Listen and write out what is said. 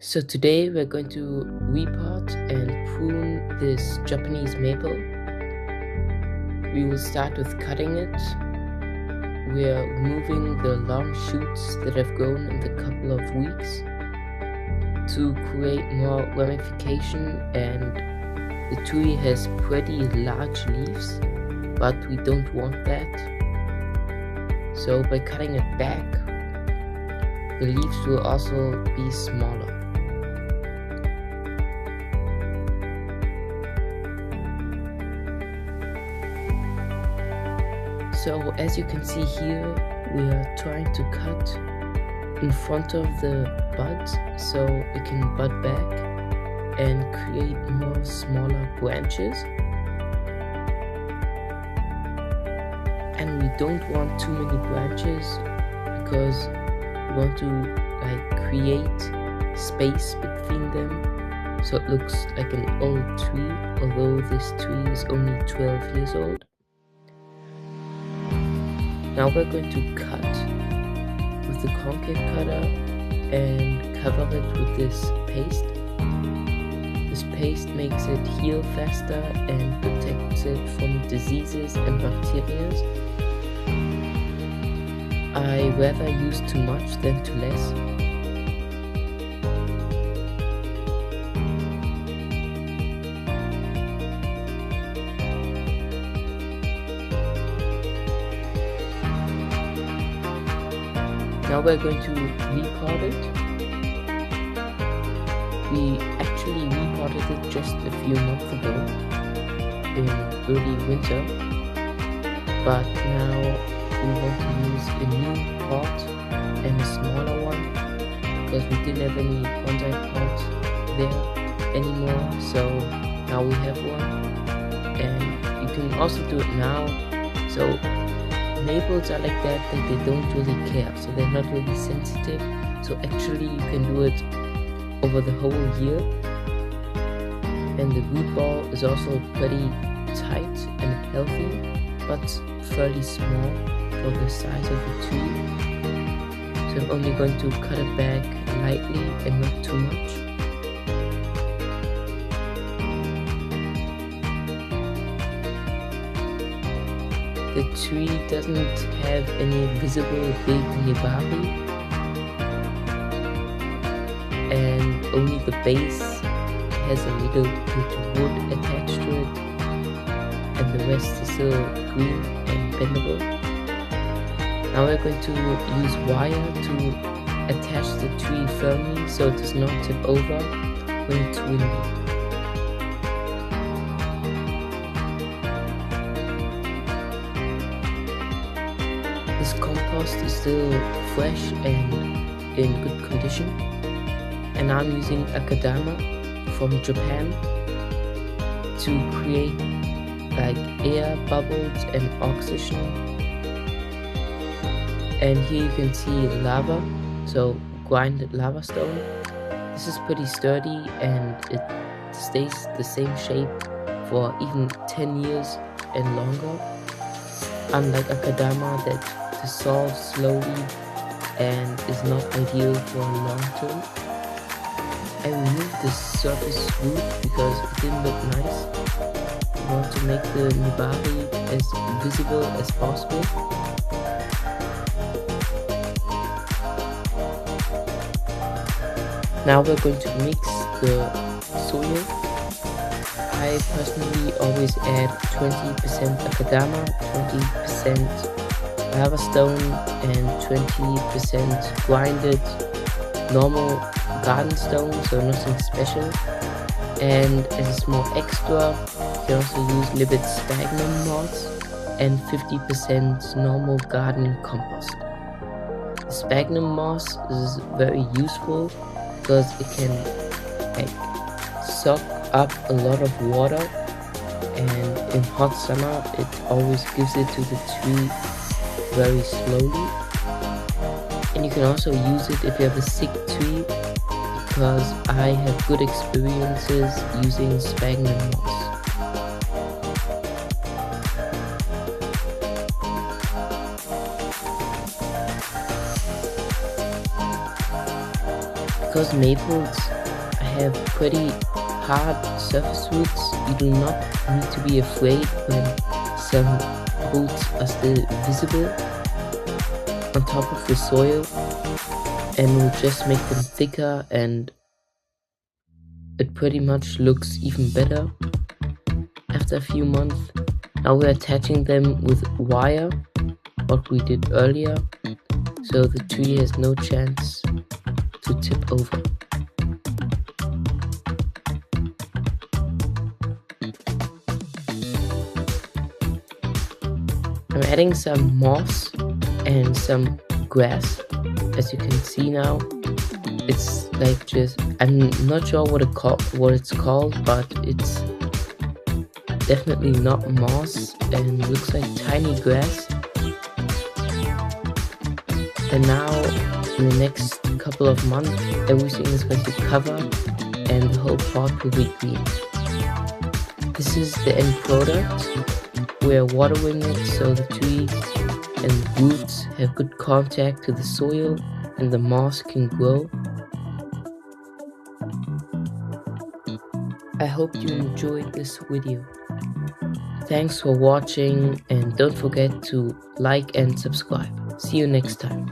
So today we're going to repot and prune this Japanese maple. We will start with cutting it. We are removing the long shoots that have grown in the couple of weeks to create more ramification, and the tree has pretty large leaves, but we don't want that. So by cutting it back, the leaves will also be smaller. So as you can see here, we are trying to cut in front of the buds so it can bud back and create more smaller branches. And we don't want too many branches because we want to create space between them so it looks like an old tree, although this tree is only 12 years old. Now we're going to cut with the concave cutter and cover it with this paste. This paste makes it heal faster and protects it from diseases and bacteria. I rather use too much than too less. Now we're going to repot it. We actually repotted it just a few months ago in early winter, but now we want to use a new pot and a smaller one because we didn't have any bonsai pot there anymore, so now we have one. And you can also do it now. So maples are like that they don't really care, so they're not really sensitive, so actually you can do it over the whole year. And the root ball is also pretty tight and healthy, but fairly small for the size of the tree, so I'm only going to cut it back lightly and not too much. The tree doesn't have any visible big nibari, and only the base has a little bit of wood attached to it, and the rest is still green and bendable. Now we're going to use wire to attach the tree firmly so it does not tip over when it's windy. This compost is still fresh and in good condition, and I'm using akadama from Japan to create air bubbles and oxygen. And here you can see lava, so grinded lava stone. This is pretty sturdy and it stays the same shape for even 10 years and longer, unlike akadama that dissolves slowly and is not ideal for long term. I removed the surface root because it didn't look nice. I want to make the nibari as visible as possible. Now we're going to mix the soil. I personally always add 20% akadama, 20% lava stone and 20% grinded normal garden stone, so nothing special. And as a small extra, you can also use a little bit sphagnum moss and 50% normal garden compost. The sphagnum moss is very useful because it can soak up a lot of water, and in hot summer it always gives it to the tree very slowly. And you can also use it if you have a sick tree, because I have good experiences using sphagnum moss. because maples have pretty hard surface roots, you do not need to be afraid when some roots are still visible on top of the soil, and will just make them thicker, and it pretty much looks even better after a few months. Now we're attaching them with wire, what we did earlier, so the tree has no chance to tip over. I'm adding some moss and some grass. As you can see now, it's like just, I'm not sure what it's called, but it's definitely not moss and looks like tiny grass. And now in the next couple of months, everything is going to cover and the whole pot will be green. This is the end product. We're watering it so the tree and roots have good contact to the soil and the moss can grow. I hope you enjoyed this video. Thanks for watching, and don't forget to like and subscribe. See you next time.